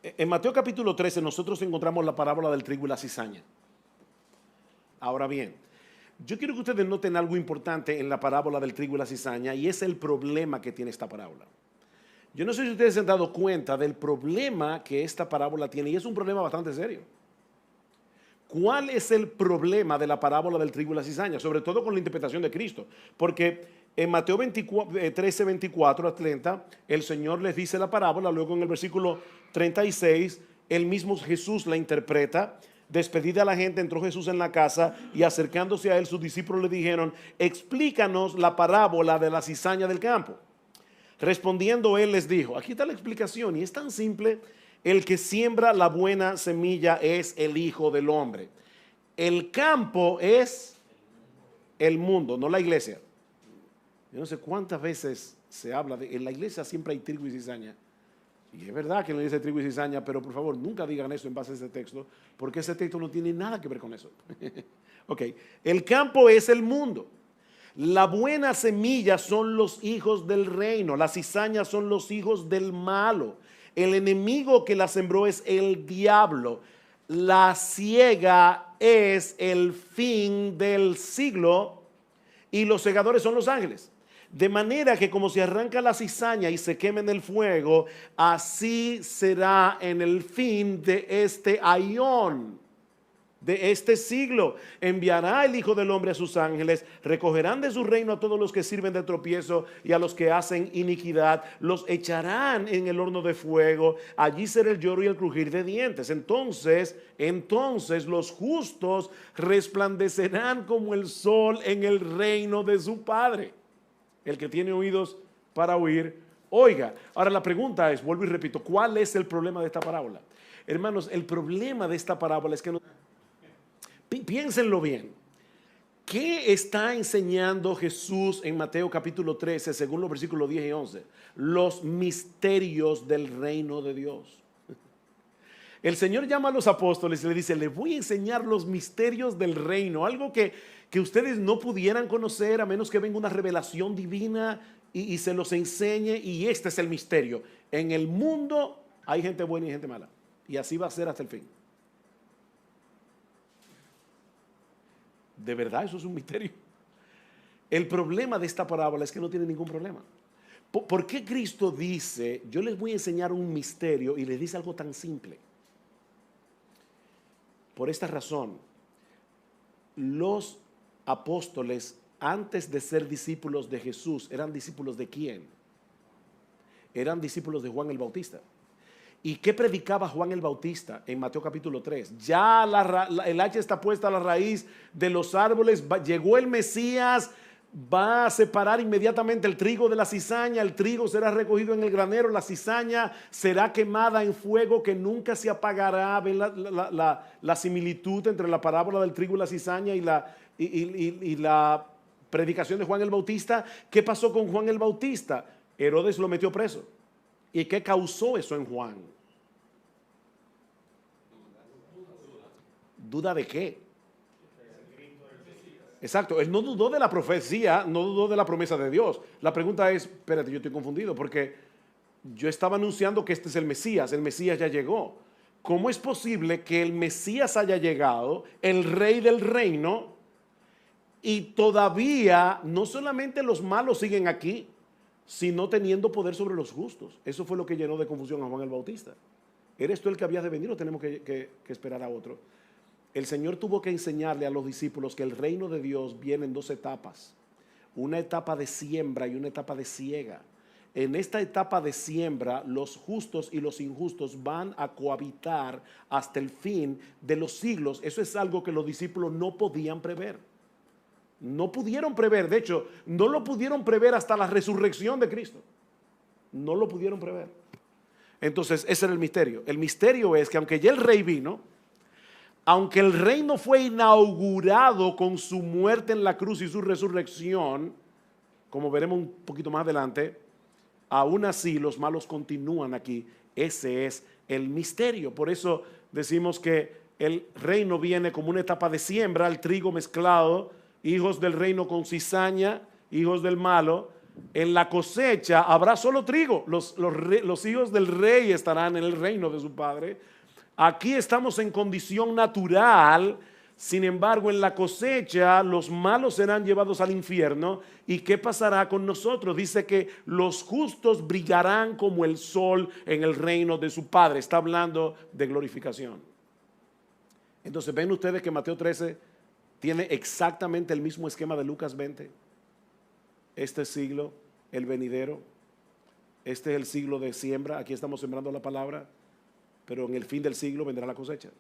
En Mateo capítulo 13 nosotros encontramos la parábola del trigo y la cizaña. Ahora bien, yo quiero que ustedes noten algo importante en la parábola del trigo y la cizaña, y es el problema que tiene esta parábola. Yo no sé si ustedes se han dado cuenta del problema que esta parábola tiene, y es un problema bastante serio. ¿Cuál es el problema de la parábola del trigo y la cizaña? Sobre todo con la interpretación de Cristo. Porque en Mateo 13, 24 a 30, el Señor les dice la parábola, luego en el versículo 36, el mismo Jesús la interpreta. Despedida la gente, entró Jesús en la casa y acercándose a él, sus discípulos le dijeron, explícanos la parábola de la cizaña del campo. Respondiendo él les dijo, aquí está la explicación y es tan simple. El que siembra la buena semilla es el Hijo del Hombre. El campo es el mundo, no la iglesia. Yo no sé cuántas veces se habla de, en la iglesia siempre hay trigo y cizaña. Y es verdad que en la iglesia hay trigo y cizaña, pero por favor nunca digan eso en base a ese texto, porque ese texto no tiene nada que ver con eso. Ok, el campo es el mundo. La buena semilla son los hijos del reino, las cizañas son los hijos del malo. El enemigo que la sembró es el diablo. La siega es el fin del siglo y los segadores son los ángeles. De manera que como se arranca la cizaña y se quema en el fuego, así será en el fin de este aión, de este siglo. Enviará el Hijo del Hombre a sus ángeles, recogerán de su reino a todos los que sirven de tropiezo y a los que hacen iniquidad, los echarán en el horno de fuego, allí será el lloro y el crujir de dientes. Entonces los justos resplandecerán como el sol en el reino de su Padre. El que tiene oídos para oír, oiga. Ahora la pregunta es, vuelvo y repito, ¿cuál es el problema de esta parábola? Hermanos, el problema de esta parábola es que piénsenlo bien. ¿Qué está enseñando Jesús en Mateo capítulo 13, según los versículos 10 y 11? Los misterios del reino de Dios. El Señor llama a los apóstoles y le dice, les voy a enseñar los misterios del reino, algo que ustedes no pudieran conocer a menos que venga una revelación divina y se los enseñe, y este es el misterio. En el mundo hay gente buena y gente mala, y así va a ser hasta el fin. De verdad, eso es un misterio. El problema de esta parábola es que no tiene ningún problema. ¿Por qué Cristo dice, yo les voy a enseñar un misterio, y les dice algo tan simple? Por esta razón, los apóstoles, antes de ser discípulos de Jesús, ¿eran discípulos de quién? Eran discípulos de Juan el Bautista. ¿Y qué predicaba Juan el Bautista en Mateo capítulo 3? Ya el hacha está puesta a la raíz de los árboles, llegó el Mesías, va a separar inmediatamente el trigo de la cizaña, el trigo será recogido en el granero, la cizaña será quemada en fuego que nunca se apagará. ¿Ven la similitud entre la parábola del trigo y la cizaña y la predicación de Juan el Bautista? ¿Qué pasó con Juan el Bautista? Herodes lo metió preso. ¿Y qué causó eso en Juan? ¿Duda de qué? Exacto, él no dudó de la profecía, no dudó de la promesa de Dios. La pregunta es, espérate, yo estoy confundido porque yo estaba anunciando que este es el Mesías ya llegó. ¿Cómo es posible que el Mesías haya llegado, el rey del reino, y todavía no solamente los malos siguen aquí, sino teniendo poder sobre los justos? Eso fue lo que llenó de confusión a Juan el Bautista. ¿Eres tú el que habías de venir o tenemos que esperar a otro? El Señor tuvo que enseñarle a los discípulos que el reino de Dios viene en dos etapas. Una etapa de siembra y una etapa de siega. En esta etapa de siembra, los justos y los injustos van a cohabitar hasta el fin de los siglos. Eso es algo que los discípulos no podían prever. No pudieron prever, de hecho, no lo pudieron prever hasta la resurrección de Cristo. No lo pudieron prever. Entonces, ese era el misterio. El misterio es que aunque ya el rey vino, aunque el reino fue inaugurado con su muerte en la cruz y su resurrección, como veremos un poquito más adelante, aún así los malos continúan aquí. Ese es el misterio. Por eso decimos que el reino viene como una etapa de siembra, el trigo mezclado, hijos del reino con cizaña, hijos del malo, En la cosecha habrá solo trigo. Los hijos del rey estarán en el reino de su padre. Aquí estamos en condición natural. Sin embargo, en la cosecha los malos serán llevados al infierno. ¿Y qué pasará con nosotros? Dice que los justos brillarán como el sol en el reino de su Padre. Está hablando de glorificación. Entonces, ven ustedes que Mateo 13 tiene exactamente el mismo esquema de Lucas 20. Este siglo, el venidero. Este es el siglo de siembra. Aquí estamos sembrando la palabra. Pero en el fin del siglo vendrá la cosecha.